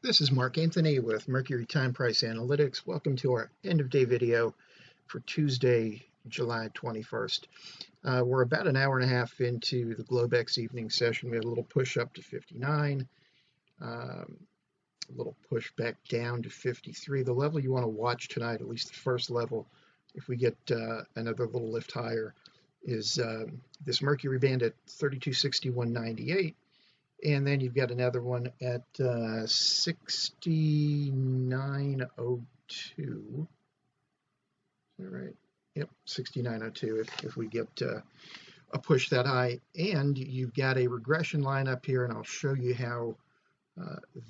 This is Mark Anthony with Mercury Time Price Analytics. Welcome to our end of day video for Tuesday, July 21st. We're about an hour and a half into the Globex evening session. We had a little push up to 59, a little push back down to 53. The level you want to watch tonight, at least the first level, if we get another little lift higher, is this Mercury band at 3261.98. And then you've got another one at 6902. Is that right? Yep, 6902 if we get a push that high. And you've got a regression line up here, and I'll show you how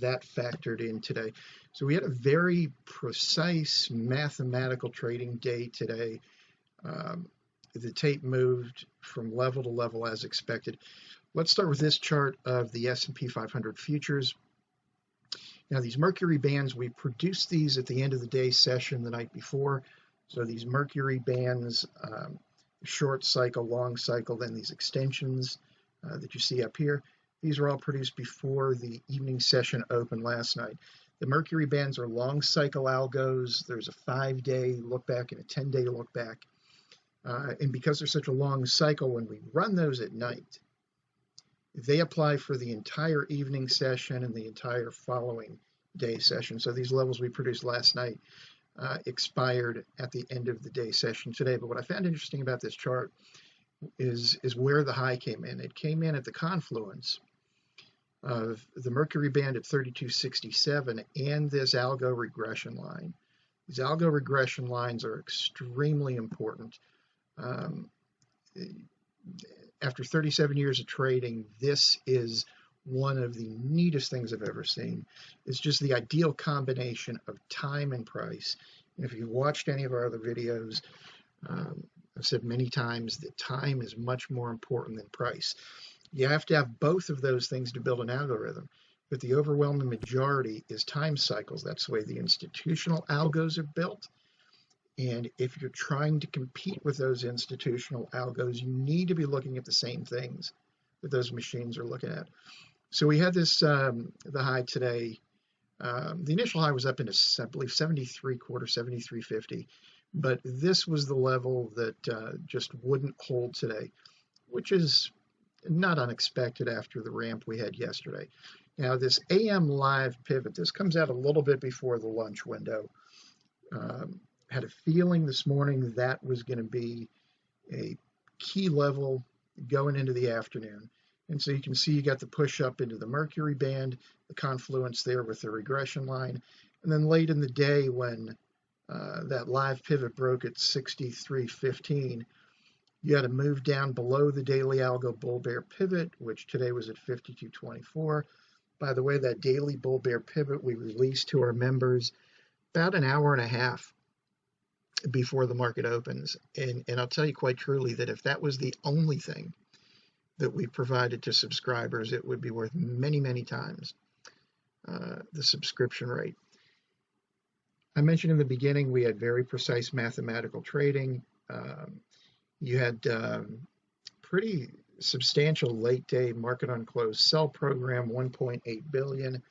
that factored in today. So we had a very precise mathematical trading day today. The tape moved from level to level as expected. Let's start with this chart of the S&P 500 futures. Now these Mercury bands, we produced these at the end of the day session the night before. So these Mercury bands, short cycle, long cycle, then these extensions that you see up here, these were all produced before the evening session opened last night. The Mercury bands are long cycle algos. There's a 5-day look back and a 10-day look back. And because they're such a long cycle, when we run those at night, they apply for the entire evening session and the entire following day session. So these levels we produced last night expired at the end of the day session today. But what I found interesting about this chart is where the high came in. It came in at the confluence of the Mercury band at 3267 and this Algo regression line. These Algo regression lines are extremely important. After 37 years of trading, this is one of the neatest things I've ever seen. It's just the ideal combination of time and price. And if you've watched any of our other videos, I've said many times that time is much more important than price. You have to have both of those things to build an algorithm, but the overwhelming majority is time cycles. That's the way the institutional algos are built. And if you're trying to compete with those institutional algos, you need to be looking at the same things that those machines are looking at. So we had this, the high today. The initial high was up into, I believe, 73.25, 73.50. But this was the level that just wouldn't hold today, which is not unexpected after the ramp we had yesterday. Now, this AM live pivot, this comes out a little bit before the lunch window. Had a feeling this morning that was going to be a key level going into the afternoon. And so you can see you got the push up into the Mercury band, the confluence there with the regression line. And then late in the day when that live pivot broke at 63.15, you had to move down below the daily Algo bull bear pivot, which today was at 52.24. By the way, that daily bull bear pivot we released to our members about an hour and a half before the market opens. And I'll tell you quite truly that if that was the only thing that we provided to subscribers, it would be worth many, many times the subscription rate. I mentioned in the beginning we had very precise mathematical trading. You had pretty substantial late day market on close sell program, 1.8 billion.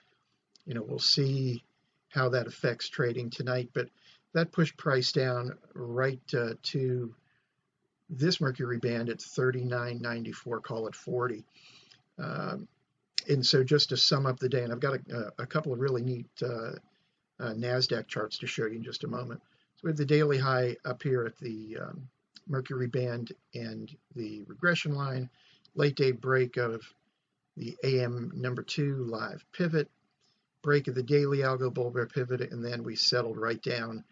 You know, we'll see how that affects trading tonight, but that pushed price down right to this Mercury band at 39.94, call it 40. And so just to sum up the day, and I've got a couple of really neat NASDAQ charts to show you in just a moment. So we have the daily high up here at the Mercury band and the regression line, late day break of the AM number 2 live pivot, break of the daily Algo bull bear pivot, and then we settled right down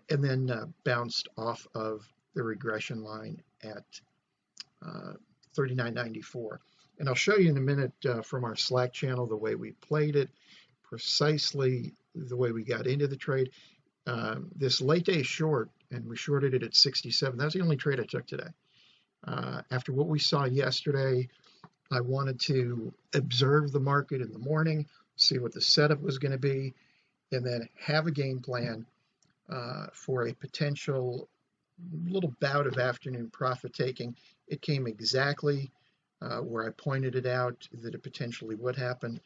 and then bounced off of the regression line at 39.94. And I'll show you in a minute from our Slack channel the way we played it, precisely the way we got into the trade. This late day short, and we shorted it at 67. That's the only trade I took today. After what we saw yesterday, I wanted to observe the market in the morning, see what the setup was going to be, and then have a game plan for a potential little bout of afternoon profit taking. It came exactly where I pointed it out that it potentially would happen.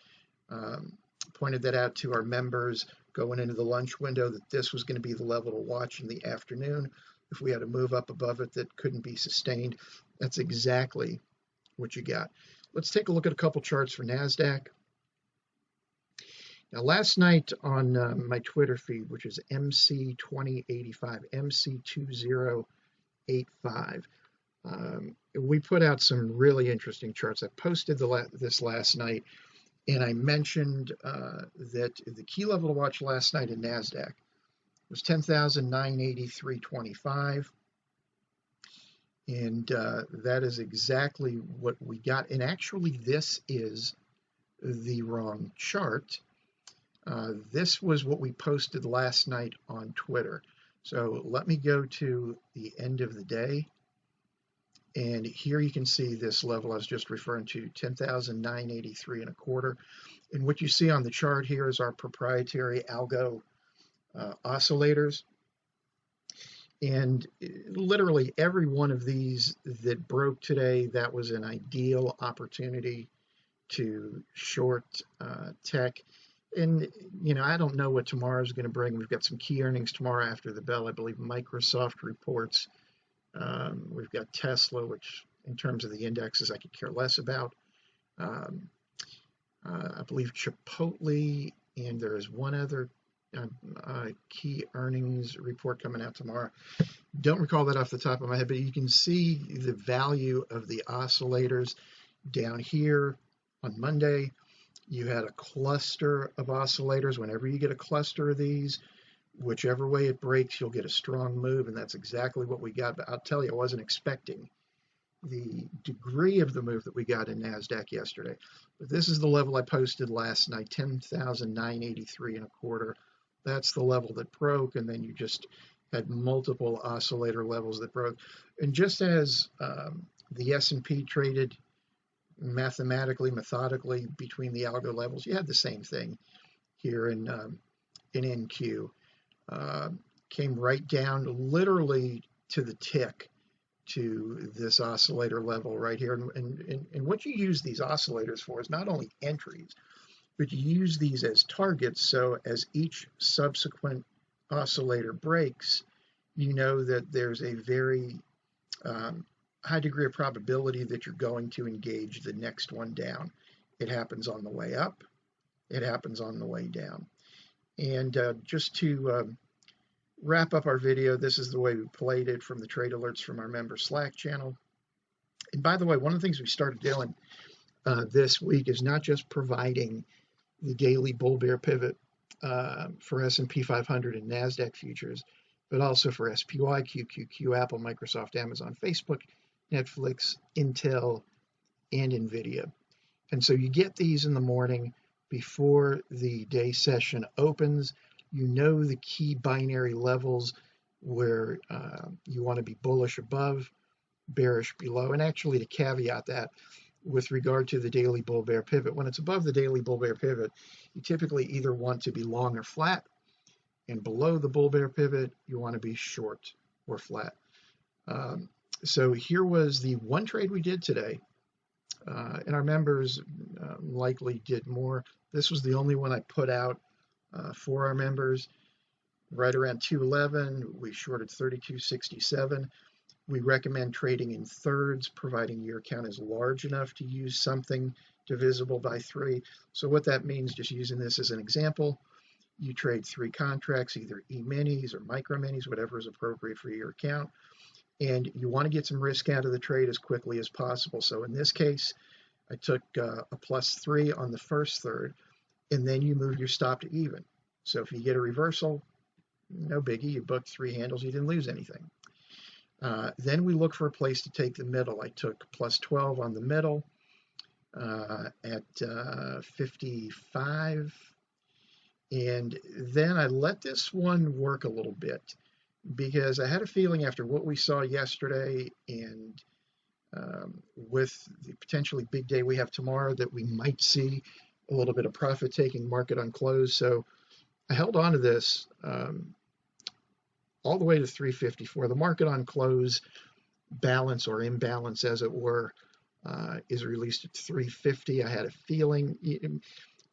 pointed that out to our members going into the lunch window, that this was going to be the level to watch in the afternoon. If we had a move up above it that couldn't be sustained, that's exactly what you got. Let's take a look at a couple charts for NASDAQ. Now, last night on my Twitter feed, which is MC2085, MC2085, we put out some really interesting charts. I posted this last night, and I mentioned that the key level to watch last night in NASDAQ was 10,983.25. And that is exactly what we got. And actually, this is the wrong chart. This was what we posted last night on Twitter. So let me go to the end of the day. And here you can see this level I was just referring to, 10,983.25. And what you see on the chart here is our proprietary Algo oscillators. And literally every one of these that broke today, that was an ideal opportunity to short tech. And, you know, I don't know what tomorrow's going to bring. We've got some key earnings tomorrow after the bell. I believe Microsoft reports. We've got Tesla, which in terms of the indexes, I could care less about. I believe Chipotle, and there is one other key earnings report coming out tomorrow. Don't recall that off the top of my head, but you can see the value of the oscillators down here on Monday. You had a cluster of oscillators. Whenever you get a cluster of these, whichever way it breaks, you'll get a strong move, and that's exactly what we got. But I'll tell you, I wasn't expecting the degree of the move that we got in NASDAQ yesterday. But this is the level I posted last night, 10,983.25. That's the level that broke, and then you just had multiple oscillator levels that broke. And just as the S&P traded methodically between the algo levels, you had the same thing here in NQ. Came right down literally to the tick to this oscillator level right here. And what you use these oscillators for is not only entries, but you use these as targets. So as each subsequent oscillator breaks, you know that there's a very high degree of probability that you're going to engage the next one down. It happens on the way up. It happens on the way down. And just to wrap up our video, this is the way we played it from the trade alerts from our member Slack channel. And by the way, one of the things we started doing this week is not just providing the daily bull bear pivot for S&P 500 and NASDAQ futures, but also for SPY, QQQ, Apple, Microsoft, Amazon, Facebook, Netflix, Intel, and NVIDIA. And so you get these in the morning before the day session opens. You know the key binary levels where you want to be bullish above, bearish below. And actually, to caveat that, with regard to the daily bull bear pivot, when it's above the daily bull bear pivot, you typically either want to be long or flat, and below the bull bear pivot, you want to be short or flat. So here was the one trade we did today, and our members likely did more. This was the only one I put out for our members. Right around 211, we shorted 32.67. We recommend trading in thirds, providing your account is large enough to use something divisible by 3. So what that means, just using this as an example, you trade 3 contracts, either E-minis or micro-minis, whatever is appropriate for your account, and you want to get some risk out of the trade as quickly as possible. So in this case, I took a +3 on the first third, and then you move your stop to even. So if you get a reversal, no biggie, you booked 3 handles, you didn't lose anything. Then we look for a place to take the middle. I took +12 on the middle at 55. And then I let this one work a little bit because I had a feeling after what we saw yesterday and with the potentially big day we have tomorrow that we might see a little bit of profit taking market on close. So I held on to this all the way to 354. The market on close balance or imbalance, as it were, is released at 350. I had a feeling,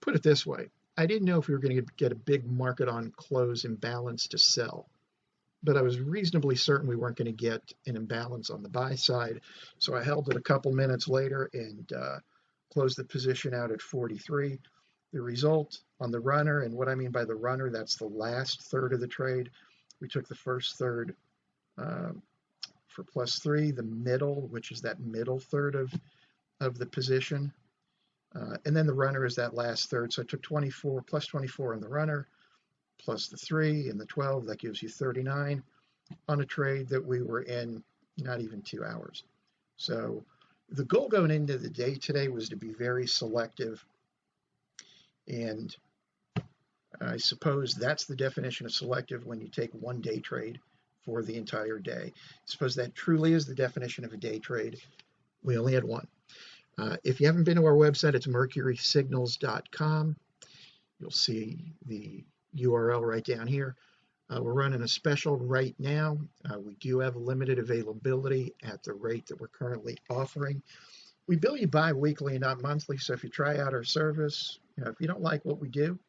put it this way, I didn't know if we were going to get a big market on close imbalance to sell, but I was reasonably certain we weren't going to get an imbalance on the buy side. So I held it a couple minutes later and closed the position out at 43. The result on the runner, and what I mean by the runner, that's the last third of the trade. We took the first third for +3, the middle, which is that middle third of the position. And then the runner is that last third. So I took 24, +24 in the runner, plus the 3 and the 12. That gives you 39 on a trade that we were in not even 2 hours. So the goal going into the day today was to be very selective. And I suppose that's the definition of selective when you take one day trade for the entire day. I suppose that truly is the definition of a day trade. We only had one. If you haven't been to our website, it's mercurysignals.com. You'll see the URL right down here. We're running a special right now. We do have limited availability at the rate that we're currently offering. We bill you bi-weekly and not monthly, so if you try out our service, if you don't like what we do,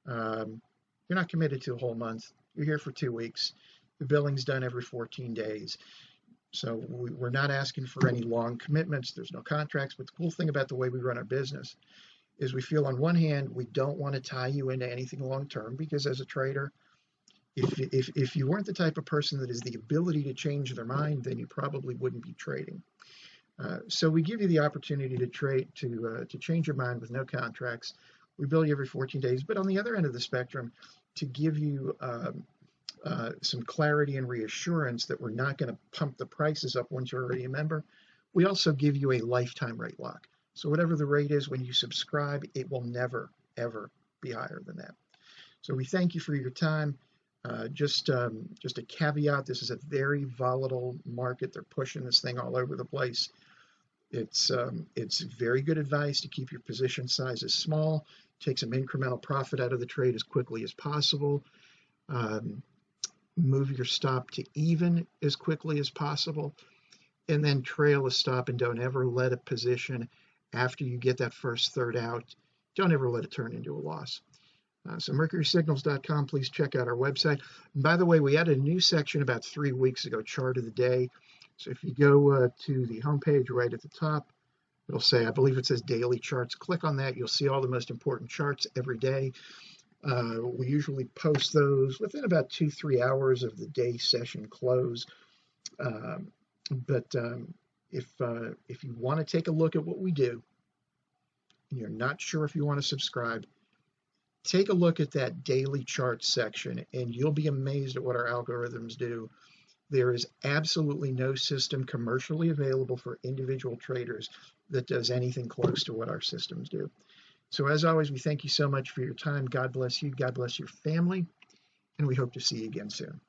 you're not committed to a whole month. You're here for 2 weeks. The billing's done every 14 days. So we're not asking for any long commitments. There's no contracts. But the cool thing about the way we run our business is we feel on one hand, we don't want to tie you into anything long-term, because as a trader, if you weren't the type of person that has the ability to change their mind, then you probably wouldn't be trading. So we give you the opportunity to trade, to change your mind with no contracts. We bill you every 14 days. But on the other end of the spectrum, to give you some clarity and reassurance that we're not going to pump the prices up once you're already a member, we also give you a lifetime rate lock. So whatever the rate is when you subscribe, it will never, ever be higher than that. So we thank you for your time. Just a caveat, this is a very volatile market. They're pushing this thing all over the place. It's very good advice to keep your position sizes small, take some incremental profit out of the trade as quickly as possible, move your stop to even as quickly as possible, and then trail a stop, and don't ever let a position after you get that first third out, don't ever let it turn into a loss. So mercurysignals.com, please check out our website. And by the way, we added a new section about 3 weeks ago, Chart of the Day. So if you go to the homepage right at the top, it'll say, I believe it says Daily Charts. Click on that. You'll see all the most important charts every day. We usually post those within about 2-3 hours of the day session close. But if you want to take a look at what we do, and you're not sure if you want to subscribe, take a look at that daily chart section, and you'll be amazed at what our algorithms do. There is absolutely no system commercially available for individual traders that does anything close to what our systems do. So as always, we thank you so much for your time. God bless you. God bless your family. And we hope to see you again soon.